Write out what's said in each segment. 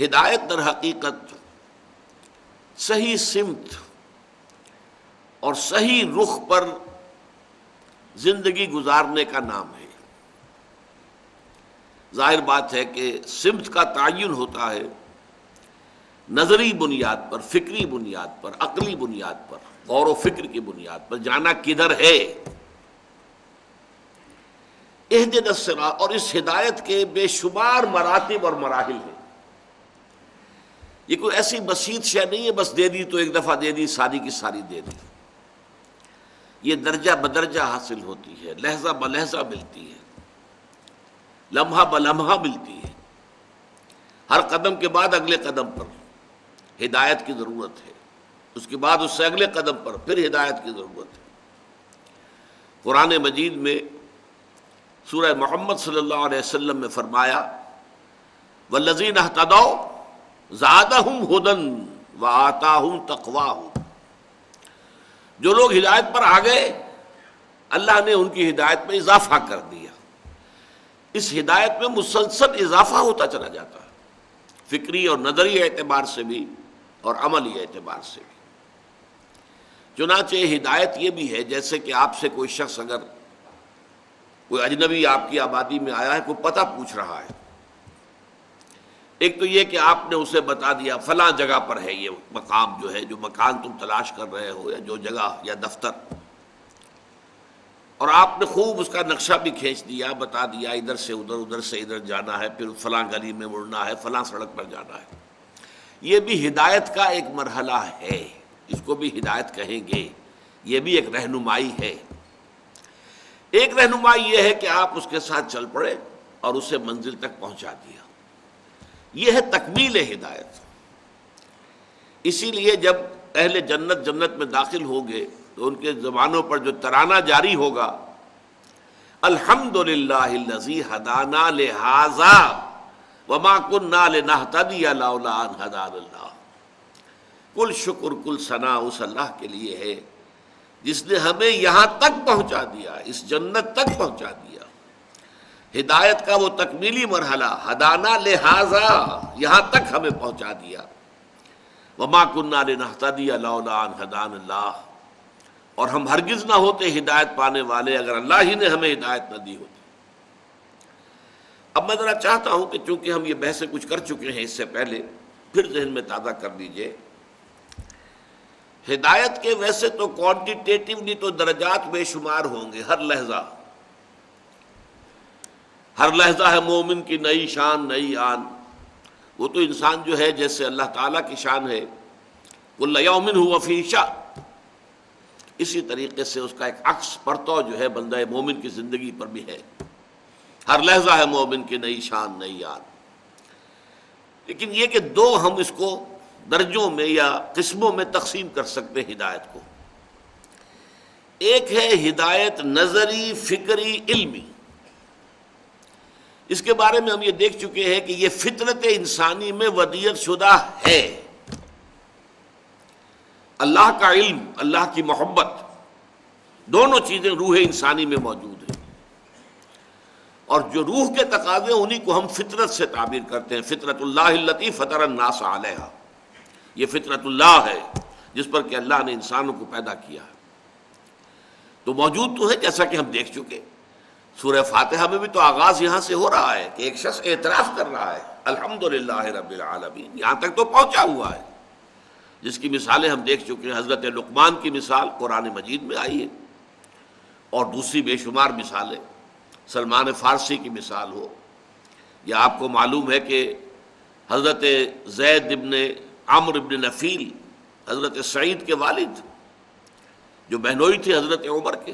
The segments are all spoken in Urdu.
ہدایت در حقیقت صحیح سمت اور صحیح رخ پر زندگی گزارنے کا نام ہے۔ ظاہر بات ہے کہ سمت کا تعین ہوتا ہے نظری بنیاد پر، فکری بنیاد پر، عقلی بنیاد پر، غور و فکر کی بنیاد پر، جانا کدھر ہے۔ اہدنا الصراط، اور اس ہدایت کے بے شمار مراتب اور مراحل ہیں۔ یہ کوئی ایسی بسیط شے نہیں ہے بس دے دی تو ایک دفعہ دے دی، ساری کی ساری دے دی۔ یہ درجہ بدرجہ حاصل ہوتی ہے، لحظہ بلحظہ ملتی ہے، لمحہ بلمحہ ملتی ہے۔ ہر قدم کے بعد اگلے قدم پر ہدایت کی ضرورت ہے، اس کے بعد اس سے اگلے قدم پر پھر ہدایت کی ضرورت ہے۔ قرآن مجید میں سورہ محمد صلی اللہ علیہ وسلم میں فرمایا والذین اہتدوا زادہم ھدی وآتاہم تقواہم، جو لوگ ہدایت پر آ گئے اللہ نے ان کی ہدایت میں اضافہ کر دیا۔ اس ہدایت میں مسلسل اضافہ ہوتا چلا جاتا ہے، فکری اور نظری اعتبار سے بھی اور عملی اعتبار سے بھی۔ چنانچہ ہدایت یہ بھی ہے جیسے کہ آپ سے کوئی شخص، اگر کوئی اجنبی آپ کی آبادی میں آیا ہے، کوئی پتہ پوچھ رہا ہے، ایک تو یہ کہ آپ نے اسے بتا دیا فلاں جگہ پر ہے یہ مقام، جو ہے جو مکان تم تلاش کر رہے ہو، یا جو جگہ یا دفتر، اور آپ نے خوب اس کا نقشہ بھی کھینچ دیا، بتا دیا ادھر سے ادھر، ادھر سے ادھر جانا ہے، پھر فلاں گلی میں مڑنا ہے، فلاں سڑک پر جانا ہے۔ یہ بھی ہدایت کا ایک مرحلہ ہے، اس کو بھی ہدایت کہیں گے، یہ بھی ایک رہنمائی ہے۔ ایک رہنمائی یہ ہے کہ آپ اس کے ساتھ چل پڑے اور اسے منزل تک پہنچا دیا، یہ ہے تکمیل ہدایت۔ اسی لیے جب اہل جنت جنت میں داخل ہوں گے تو ان کے زبانوں پر جو ترانہ جاری ہوگا الحمدللہ الذی ہدانا لہذا وما کنا لنہتدی لولا ان ہدانا اللہ، کل شکر کل ثنا اس اللہ کے لیے ہے جس نے ہمیں یہاں تک پہنچا دیا، اس جنت تک پہنچا دیا۔ ہدایت کا وہ تکمیلی مرحلہ ہدانا لہذا، یہاں تک ہمیں پہنچا دیا۔ وما کنا لنہتدی لولا ان ہدانا اللہ، اور ہم ہرگز نہ ہوتے ہدایت پانے والے اگر اللہ ہی نے ہمیں ہدایت نہ دی ہوتی۔ اب میں ذرا چاہتا ہوں کہ چونکہ ہم یہ بحثیں کچھ کر چکے ہیں اس سے پہلے، پھر ذہن میں تازہ کر لیجئے۔ ہدایت کے ویسے تو کوانٹیٹیٹیولی تو درجات بے شمار ہوں گے، ہر لحظہ ہے مومن کی نئی شان نئی آن۔ وہ تو انسان جو ہے جیسے اللہ تعالیٰ کی شان ہے کل یوم ھو فی شأن، اسی طریقے سے اس کا ایک عکس پرتو جو ہے بندہ مومن کی زندگی پر بھی ہے۔ ہر لحظہ ہے مومن کی نئی شان نئی آن۔ لیکن یہ کہ دو ہم اس کو درجوں میں یا قسموں میں تقسیم کر سکتے ہیں ہدایت کو۔ ایک ہے ہدایت نظری، فکری، علمی۔ اس کے بارے میں ہم یہ دیکھ چکے ہیں کہ یہ فطرت انسانی میں ودیعت شدہ ہے۔ اللہ کا علم، اللہ کی محبت، دونوں چیزیں روح انسانی میں موجود ہیں، اور جو روح کے تقاضے انہی کو ہم فطرت سے تعبیر کرتے ہیں۔ فطرت اللہ التی فطر الناس علیہا، یہ فطرت اللہ ہے جس پر کہ اللہ نے انسانوں کو پیدا کیا ہے۔ تو موجود تو ہے، جیسا کہ ہم دیکھ چکے سورہ فاتحہ میں بھی تو آغاز یہاں سے ہو رہا ہے کہ ایک شخص اعتراف کر رہا ہے الحمدللہ رب العالمین، یہاں تک تو پہنچا ہوا ہے، جس کی مثالیں ہم دیکھ چکے ہیں۔ حضرت لقمان کی مثال قرآن مجید میں آئی ہے، اور دوسری بے شمار مثالیں، سلمان فارسی کی مثال ہو، یا آپ کو معلوم ہے کہ حضرت زید ابن عمرو ابن نفیل، حضرت سعید کے والد، جو بہنوئی تھے حضرت عمر کے،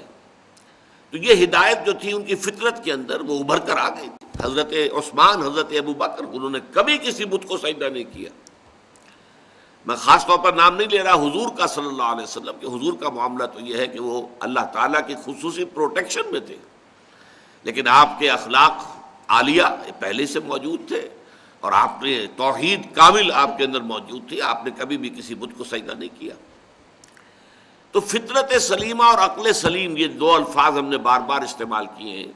تو یہ ہدایت جو تھی ان کی فطرت کے اندر وہ ابھر کر آ گئی۔ حضرت عثمان، حضرت ابوبکر، انہوں نے کبھی کسی بت کو سجدہ نہیں کیا۔ میں خاص طور پر نام نہیں لے رہا حضور کا صلی اللہ علیہ وسلم، کہ حضور کا معاملہ تو یہ ہے کہ وہ اللہ تعالیٰ کی خصوصی پروٹیکشن میں تھے، لیکن آپ کے اخلاق عالیہ پہلے سے موجود تھے، اور آپ نے توحید کامل آپ کے اندر موجود تھی، آپ نے کبھی بھی کسی بت کو سجدہ نہیں کیا۔ تو فطرت سلیمہ اور عقل سلیم، یہ دو الفاظ ہم نے بار بار استعمال کیے ہیں،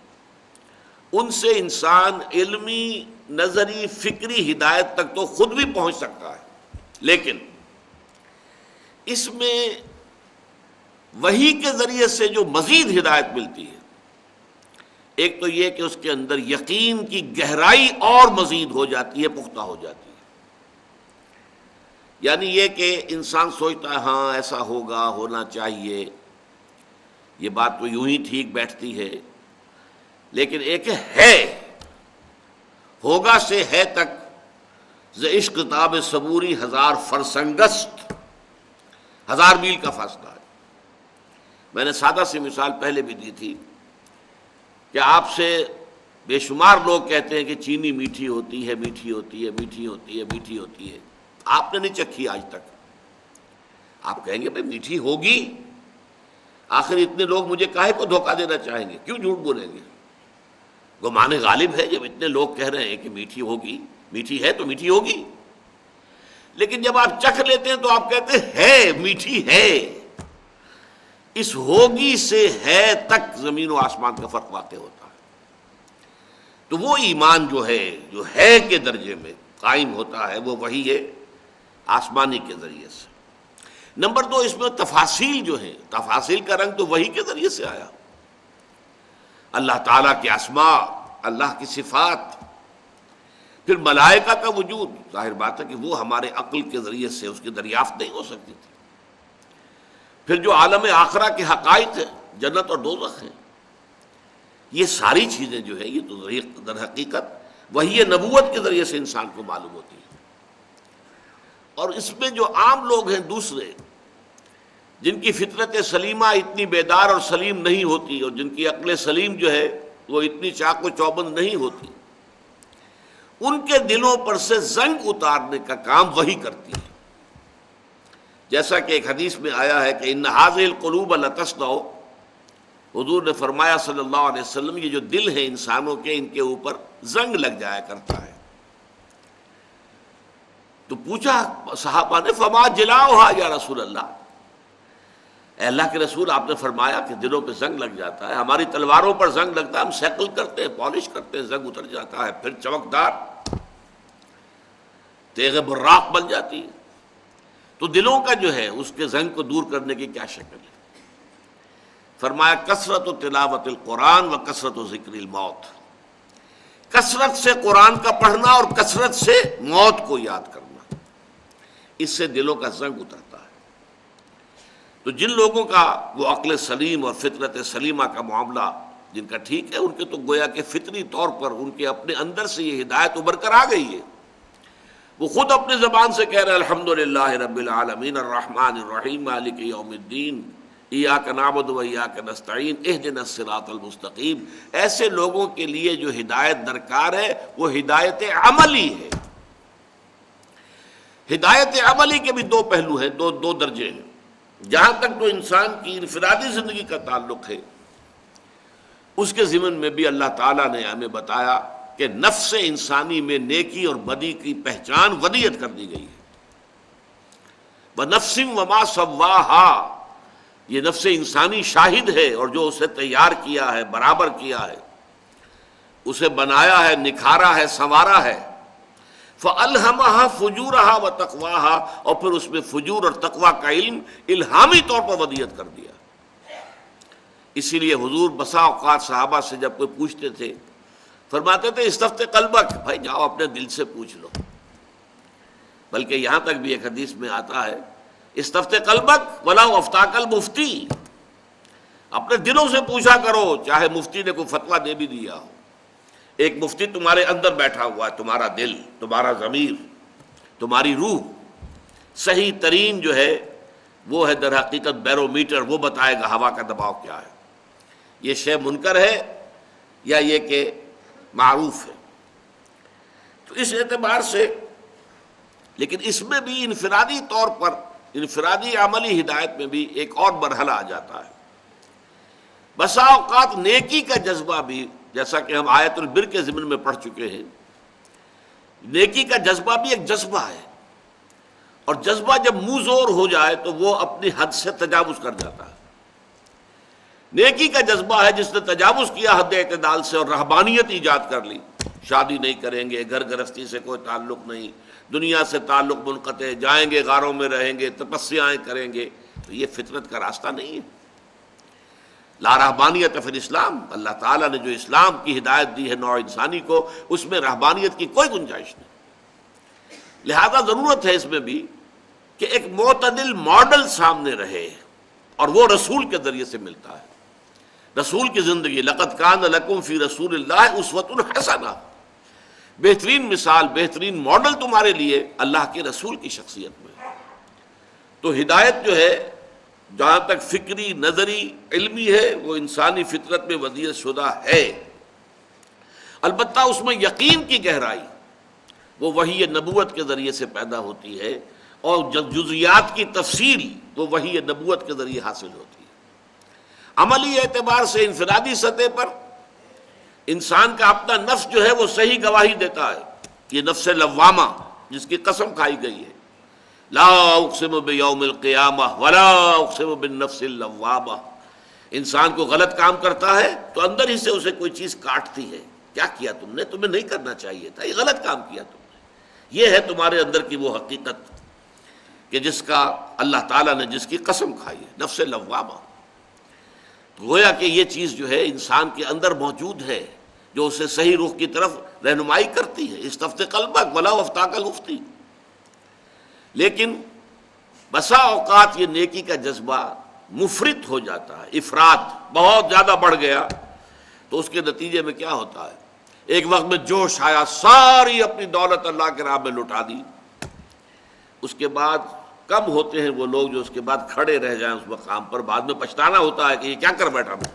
ان سے انسان علمی، نظری، فکری ہدایت تک تو خود بھی پہنچ سکتا ہے، لیکن اس میں وحی کے ذریعے سے جو مزید ہدایت ملتی ہے، ایک تو یہ کہ اس کے اندر یقین کی گہرائی اور مزید ہو جاتی ہے، پختہ ہو جاتی ہے۔ یعنی یہ کہ انسان سوچتا ہے ہاں ایسا ہوگا، ہونا چاہیے، یہ بات تو یوں ہی ٹھیک بیٹھتی ہے، لیکن ایک ہے، ہوگا سے ہے تک ز عشق تاب صبوری ہزار فرسنگست، 1000 میل کا فاصلہ ہے۔ میں نے سادہ سی مثال پہلے بھی دی تھی کہ آپ سے بے شمار لوگ کہتے ہیں کہ چینی میٹھی ہوتی ہے، میٹھی ہوتی ہے، میٹھی ہوتی ہے، میٹھی ہوتی ہے، آپ نے نہیں چکھی آج تک۔ آپ کہیں گے بھائی میٹھی ہوگی، آخر اتنے لوگ مجھے کاہے کو دھوکہ دینا چاہیں گے، کیوں جھوٹ بولیں گے؟ گمان غالب ہے، جب اتنے لوگ کہہ رہے ہیں کہ میٹھی ہوگی، میٹھی ہے تو میٹھی ہوگی، لیکن جب آپ چکھ لیتے ہیں تو آپ کہتے ہیں ہے میٹھی ہے۔ اس ہوگی سے ہے تک زمین و آسمان کا فرق واقع ہوتا ہے۔ تو وہ ایمان جو ہے کے درجے میں قائم ہوتا ہے، وہ وہی ہے آسمانی کے ذریعے سے۔ نمبر 2، اس میں تفاصیل جو ہیں، تفاصیل کا رنگ تو وہی کے ذریعے سے آیا۔ اللہ تعالیٰ کے اسماء، اللہ کی صفات، پھر ملائکہ کا وجود، ظاہر بات ہے کہ وہ ہمارے عقل کے ذریعے سے اس کی دریافت نہیں ہو سکتی تھی۔ پھر جو عالم آخرہ کے حقائق ہیں، جنت اور دوزخ ہیں، یہ ساری چیزیں جو ہیں یہ تو در حقیقت وحی نبوت کے ذریعے سے انسان کو معلوم ہوتی ہے۔ اور اس میں جو عام لوگ ہیں دوسرے، جن کی فطرت سلیمہ اتنی بیدار اور سلیم نہیں ہوتی، اور جن کی عقل سلیم جو ہے وہ اتنی چاق و چوبند نہیں ہوتی، ان کے دلوں پر سے زنگ اتارنے کا کام وہی کرتی ہے۔ جیسا کہ ایک حدیث میں آیا ہے کہ ان ھذہ القلوب لتصدع، حضور نے فرمایا صلی اللہ علیہ وسلم، یہ جو دل ہیں انسانوں کے، ان کے اوپر زنگ لگ جایا کرتا ہے۔ تو پوچھا صحابہ نے فما جلاؤھا یا رسول اللہ، اے اللہ کے رسول، آپ نے فرمایا کہ دلوں پہ زنگ لگ جاتا ہے، ہماری تلواروں پر زنگ لگتا ہے، ہم سیکل کرتے ہیں، پالش کرتے ہیں، زنگ اتر جاتا ہے، پھر چمکدار تیغ براق بن جاتی ہے۔ تو دلوں کا جو ہے اس کے زنگ کو دور کرنے کی کیا شکل ہے؟ فرمایا کثرت تلاوت القرآن و کثرت ذکر الموت، کثرت سے قرآن کا پڑھنا اور کثرت سے موت کو یاد کرنا، اس سے دلوں کا زنگ اترتا ہے۔ تو جن لوگوں کا وہ عقل سلیم اور فطرت سلیمہ کا معاملہ جن کا ٹھیک ہے، ان کے تو گویا کہ فطری طور پر ان کے اپنے اندر سے یہ ہدایت ابھر کر آ گئی ہے، وہ خود اپنے زبان سے کہہ رہے الحمدللہ رب العالمین الرحمن الرحیم مالک یوم الدین ایاک نعبد و ایاک نستعین اہدنا الصراط المستقیم۔ ایسے لوگوں کے لیے جو ہدایت درکار ہے وہ ہدایت عملی ہے۔ ہدایت عملی کے بھی دو پہلو ہیں، دو درجے ہیں۔ جہاں تک تو انسان کی انفرادی زندگی کا تعلق ہے، اس کے ضمن میں بھی اللہ تعالیٰ نے ہمیں بتایا کہ نفس انسانی میں نیکی اور بدی کی پہچان ودیت کر دی گئی ہے۔ وَنَفْسٍ وَمَا سَوَّاهَا، یہ نفس انسانی شاہد ہے، اور جو اسے تیار کیا ہے، برابر کیا ہے، اسے بنایا ہے، نکھارا ہے، سنوارا ہے۔ فَأَلْهَمَهَا فُجُورَهَا وَتَقْوَاهَا، اور پھر اس میں فجور اور تقوی کا علم الہامی طور پر ودیت کر دیا۔ اسی لیے حضور بسا اوقات صحابہ سے جب کوئی پوچھتے تھے فرماتے تھے استفت قلبک، بھائی جاؤ اپنے دل سے پوچھ لو۔ بلکہ یہاں تک بھی ایک حدیث میں آتا ہے استفت قلبک وَلَوْ أَفْتَاكَ الْمُفْتِي، اپنے دلوں سے پوچھا کرو، چاہے مفتی نے کوئی فتویٰ دے بھی دیا ہو۔ ایک مفتی تمہارے اندر بیٹھا ہوا ہے، تمہارا دل، تمہارا ضمیر، تمہاری روح، صحیح ترین جو ہے وہ ہے در حقیقت بیرو میٹر، وہ بتائے گا ہوا کا دباؤ کیا ہے، یہ شے منکر ہے یا یہ کہ معروف ہے۔ تو اس اعتبار سے، لیکن اس میں بھی انفرادی طور پر، انفرادی عملی ہدایت میں بھی ایک اور مرحلہ آ جاتا ہے۔ بسا اوقات نیکی کا جذبہ بھی، جیسا کہ ہم آیت البر کے ضمن میں پڑھ چکے ہیں، نیکی کا جذبہ بھی ایک جذبہ ہے، اور جذبہ جب منہ زور ہو جائے تو وہ اپنی حد سے تجاوز کر جاتا ہے۔ نیکی کا جذبہ ہے جس نے تجاوز کیا حد اعتدال سے اور رہبانیت ایجاد کر لی، شادی نہیں کریں گے، گھر گرہستی سے کوئی تعلق نہیں، دنیا سے تعلق منقطع، جائیں گے غاروں میں رہیں گے، تپسیائیں کریں گے، تو یہ فطرت کا راستہ نہیں ہے۔ لا رہبانیت فی الاسلام، اللہ تعالیٰ نے جو اسلام کی ہدایت دی ہے نوع انسانی کو، اس میں رہبانیت کی کوئی گنجائش نہیں۔ لہذا ضرورت ہے اس میں بھی کہ ایک معتدل ماڈل سامنے رہے، اور وہ رسول کے ذریعے سے ملتا ہے۔ رسول کی زندگی، لقد کان لکم فی رسول اللہ اسوۃ حسنہ، بہترین مثال، بہترین ماڈل تمہارے لیے اللہ کے رسول کی شخصیت میں۔ تو ہدایت جو ہے جہاں تک فکری، نظری، علمی ہے، وہ انسانی فطرت میں وضعیت شدہ ہے، البتہ اس میں یقین کی گہرائی وہ وحی نبوت کے ذریعے سے پیدا ہوتی ہے، اور جزیات کی تفصیل وہ وحی نبوت کے ذریعے حاصل ہوتی ہے۔ عملی اعتبار سے انفرادی سطح پر انسان کا اپنا نفس جو ہے وہ صحیح گواہی دیتا ہے، یہ نفس لوامہ جس کی قسم کھائی گئی ہے، لا اقسم بیوم القیامہ ولا اقسم بالنفس اللوامہ۔ انسان کو غلط کام کرتا ہے تو اندر ہی سے اسے کوئی چیز کاٹتی ہے، کیا کیا تم نے، تمہیں نہیں کرنا چاہیے تھا، یہ غلط کام کیا تم نے۔ یہ ہے تمہارے اندر کی وہ حقیقت کہ جس کا اللہ تعالیٰ نے جس کی قسم کھائی ہے، نفس لوامہ۔ گویا کہ یہ چیز جو ہے انسان کے اندر موجود ہے، جو اسے صحیح رخ کی طرف رہنمائی کرتی ہے، استفت قلبک ولا افتاک المفتی۔ لیکن بسا اوقات یہ نیکی کا جذبہ مفرط ہو جاتا ہے، افراط بہت زیادہ بڑھ گیا، تو اس کے نتیجے میں کیا ہوتا ہے، ایک وقت میں جوش آیا، ساری اپنی دولت اللہ کے راہ میں لٹا دی، اس کے بعد کم ہوتے ہیں وہ لوگ جو اس کے بعد کھڑے رہ جائیں اس مقام پر، بعد میں پچھتانا ہوتا ہے کہ یہ کیا کر بیٹھا میں،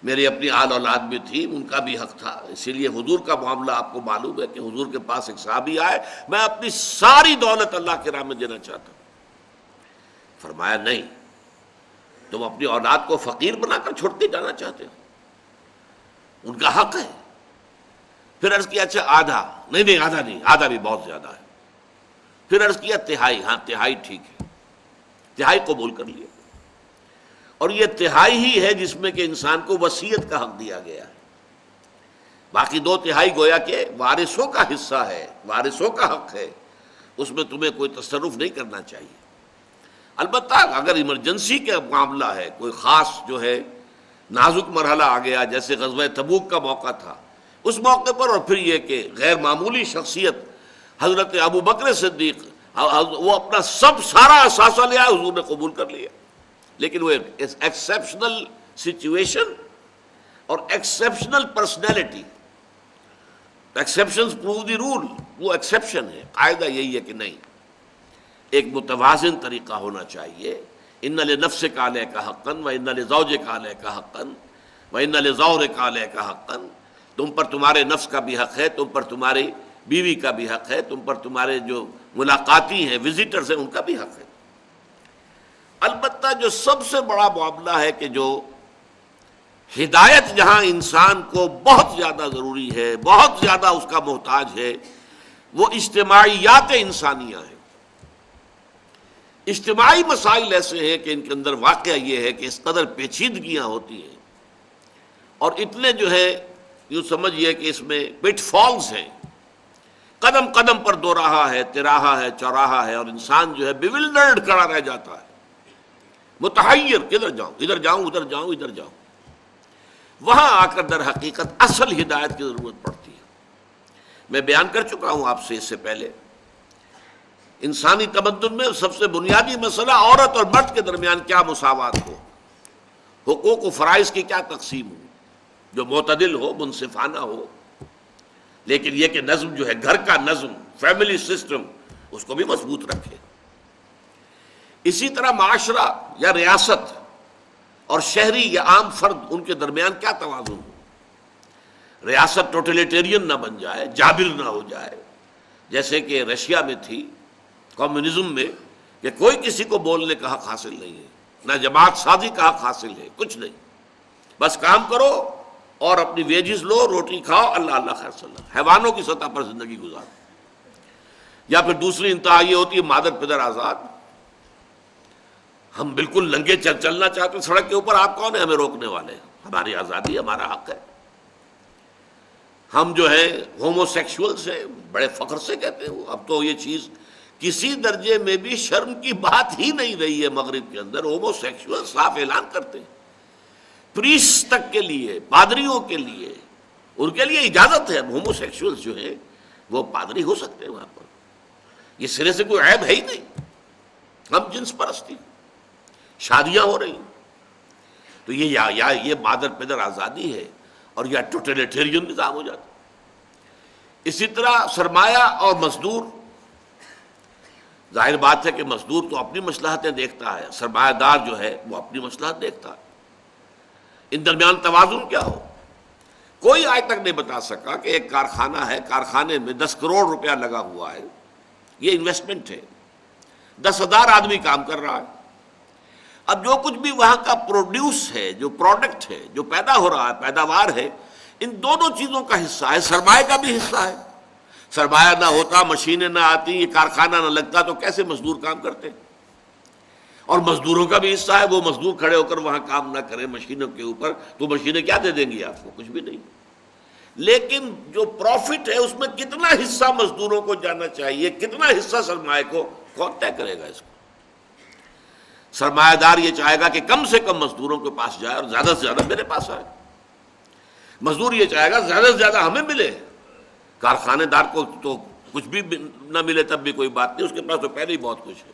میری اپنی آل اولاد بھی تھی، ان کا بھی حق تھا۔ اسی لیے حضور کا معاملہ آپ کو معلوم ہے کہ حضور کے پاس ایک صحابی آئے، میں اپنی ساری دولت اللہ کے راہ میں دینا چاہتا ہوں۔ فرمایا نہیں، تم اپنی اولاد کو فقیر بنا کر چھوڑ کے جانا چاہتے ہو، ان کا حق ہے۔ پھر عرض کیا اچھا آدھا، نہیں آدھا نہیں، آدھا بھی بہت زیادہ ہے۔ پھر عرض کیا تہائی، ہاں تہائی ٹھیک ہے، تہائی قبول کر لیا۔ اور یہ تہائی ہی ہے جس میں کہ انسان کو وصیت کا حق دیا گیا ہے، باقی 2/3 گویا کہ وارثوں کا حصہ ہے، وارثوں کا حق ہے، اس میں تمہیں کوئی تصرف نہیں کرنا چاہیے۔ البتہ اگر ایمرجنسی کا معاملہ ہے، کوئی خاص جو ہے نازک مرحلہ آ گیا، جیسے غزوہ تبوک کا موقع تھا، اس موقع پر، اور پھر یہ کہ غیر معمولی شخصیت حضرت ابو بکر صدیق، وہ اپنا سارا اثاثہ لیا، حضور نے قبول کر لیا۔ لیکن وہ ایکسیپشنل سچویشن اور exceptional personality, exceptions prove the role, وہ ایکسیپشن ہے، قاعدہ یہی ہے کہ نہیں، ایک متوازن طریقہ ہونا چاہیے۔ ان لنفسک علیک حقا وان لزوجک علیک حقا وان لزورک علیک حقا، تم پر تمہارے نفس کا بھی حق ہے، تم پر تمہاری بیوی کا بھی حق ہے، تم پر تمہارے جو ملاقاتی ہیں، وزٹرز ہیں، ان کا بھی حق ہے۔ البتہ جو سب سے بڑا معاملہ ہے کہ جو ہدایت جہاں انسان کو بہت زیادہ ضروری ہے، بہت زیادہ اس کا محتاج ہے، وہ اجتماعیات انسانیہ ہیں۔ اجتماعی مسائل ایسے ہیں کہ ان کے اندر واقعہ یہ ہے کہ اس قدر پیچیدگیاں ہوتی ہیں، اور اتنے جو ہے یوں سمجھئے کہ اس میں پٹ فالز ہیں، قدم قدم پر دو راہا ہے، تراہا ہے، چوراہا ہے، اور انسان جو ہے بیولڈرڈ کھڑا رہ جاتا ہے، متحیر، کدھر جاؤں، ادھر جاؤں، ادھر جاؤں، ادھر جاؤں۔ وہاں آ کر در حقیقت اصل ہدایت کی ضرورت پڑتی ہے۔ میں بیان کر چکا ہوں آپ سے اس سے پہلے، انسانی تمدن میں سب سے بنیادی مسئلہ عورت اور مرد کے درمیان کیا مساوات ہو، حقوق و فرائض کی کیا تقسیم ہو، جو معتدل ہو، منصفانہ ہو، لیکن یہ کہ نظم جو ہے، گھر کا نظم، فیملی سسٹم، اس کو بھی مضبوط رکھے۔ اسی طرح معاشرہ یا ریاست اور شہری یا عام فرد، ان کے درمیان کیا توازن ہو، ریاست ٹوٹلیٹیرین نہ بن جائے، جابر نہ ہو جائے، جیسے کہ رشیا میں تھی کمیونزم میں، کہ کوئی کسی کو بولنے کا حق حاصل نہیں ہے، نہ جماعت سازی کا حق حاصل ہے، کچھ نہیں، بس کام کرو اور اپنی ویجز لو، روٹی کھاؤ، اللہ اللہ خیر صلی اللہ، حیوانوں کی سطح پر زندگی گزارو۔ یا پھر دوسری انتہا یہ ہوتی ہے مادر پدر آزاد، ہم بالکل ننگے چلنا چاہتے ہیں سڑک کے اوپر، آپ کون ہیں ہمیں روکنے والے؟ ہماری آزادی، ہمارا حق ہے. ہم جو ہے ہومو سیکشول سے بڑے فخر سے کہتے ہیں. اب تو یہ چیز کسی درجے میں بھی شرم کی بات ہی نہیں رہی ہے. مغرب کے اندر ہومو سیکشول صاف اعلان کرتے ہیں. پریسٹ تک کے لیے، پادریوں کے لیے، ان کے لیے اجازت ہے. ہومو سیکشول جو ہے وہ پادری ہو سکتے ہیں وہاں پر. یہ سرے سے کوئی عیب ہے ہی نہیں. ہم جنس پرستی، شادیاں ہو رہی ہیں. تو یہ مادر پیدر آزادی ہے اور یہ ٹوٹلیٹیرین نظام ہو جاتا. اسی طرح سرمایہ اور مزدور، ظاہر بات ہے کہ مزدور تو اپنی مصلحتیں دیکھتا ہے، سرمایہ دار جو ہے وہ اپنی مصلحت دیکھتا ہے. ان درمیان توازن کیا ہو؟ کوئی آج تک نہیں بتا سکا کہ ایک کارخانہ ہے، کارخانے میں 10 کروڑ روپیہ لگا ہوا ہے، یہ انویسٹمنٹ ہے، 10,000 آدمی کام کر رہا ہے. اب جو کچھ بھی وہاں کا پروڈیوس ہے، جو پروڈکٹ ہے، جو پیدا ہو رہا ہے، پیداوار ہے، ان دونوں چیزوں کا حصہ ہے. سرمایہ کا بھی حصہ ہے. سرمایہ نہ ہوتا، مشینیں نہ آتی، یہ کارخانہ نہ لگتا تو کیسے مزدور کام کرتے؟ اور مزدوروں کا بھی حصہ ہے. وہ مزدور کھڑے ہو کر وہاں کام نہ کریں مشینوں کے اوپر تو مشینیں کیا دے دیں گی آپ کو؟ کچھ بھی نہیں. لیکن جو پروفٹ ہے اس میں کتنا حصہ مزدوروں کو جانا چاہیے، کتنا حصہ سرمایہ کو، کون طے کرے گا اس کو؟ سرمایہ دار یہ چاہے گا کہ کم سے کم مزدوروں کے پاس جائے اور زیادہ سے زیادہ میرے پاس آئے. مزدور یہ چاہے گا زیادہ سے زیادہ ہمیں ملے. کارخانے دار کو تو کچھ بھی نہ ملے تب بھی کوئی بات نہیں، اس کے پاس تو پہلے ہی بہت کچھ ہے.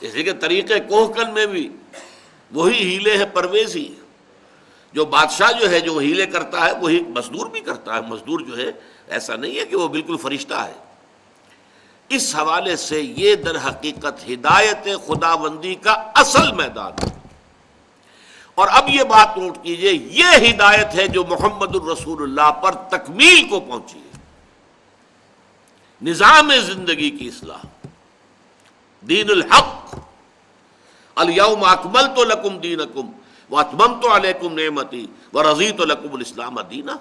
اسی کے طریقے کوہکن میں بھی وہی ہیلے ہیں پرویزی. جو بادشاہ جو ہے جو ہیلے کرتا ہے وہی مزدور بھی کرتا ہے. مزدور جو ہے ایسا نہیں ہے کہ وہ بالکل فرشتہ ہے. اس حوالے سے یہ در حقیقت ہدایت خداوندی کا اصل میدان ہے. اور اب یہ بات نوٹ کیجئے، یہ ہدایت ہے جو محمد الرسول اللہ پر تکمیل کو پہنچی ہے. نظام زندگی کی اصلاح، دین الحق، الیوم اکملت لکم دینکم واتممت علیکم نعمتی ورضیت لکم الاسلام دینا.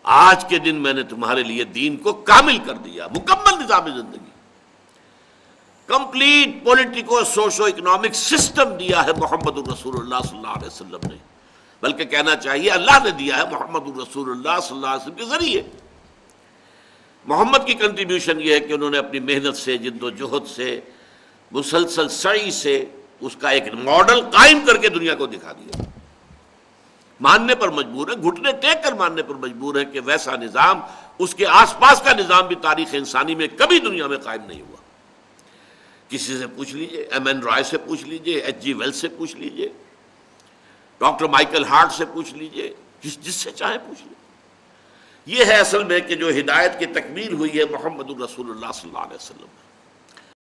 آج کے دن میں نے تمہارے لیے دین کو کامل کر دیا، مکمل نظام زندگی، complete politico socio economic system دیا ہے محمد الرسول اللہ صلی اللہ علیہ وسلم نے. بلکہ کہنا چاہیے اللہ نے دیا ہے محمد الرسول اللہ صلی اللہ علیہ وسلم کے ذریعے. محمد کی کنٹریبیوشن یہ ہے کہ انہوں نے اپنی محنت سے، جد و جہد سے، مسلسل سعی سے اس کا ایک ماڈل قائم کر کے دنیا کو دکھا دیا. ماننے پر مجبور ہے، گھٹنے ٹیک کر ماننے پر مجبور ہے کہ ویسا نظام، اس کے آس پاس کا نظام بھی تاریخ انسانی میں کبھی دنیا میں قائم نہیں ہوا. کسی سے پوچھ لیجئے، ایم این رائے سے پوچھ لیجئے، ایچ جی ویلس سے پوچھ لیجئے، ڈاکٹر مائیکل ہارٹ سے پوچھ لیجئے، جس سے چاہے پوچھ لیجئے. یہ ہے اصل میں کہ جو ہدایت کی تکمیل ہوئی ہے محمد الرسول اللہ صلی اللہ علیہ وسلم.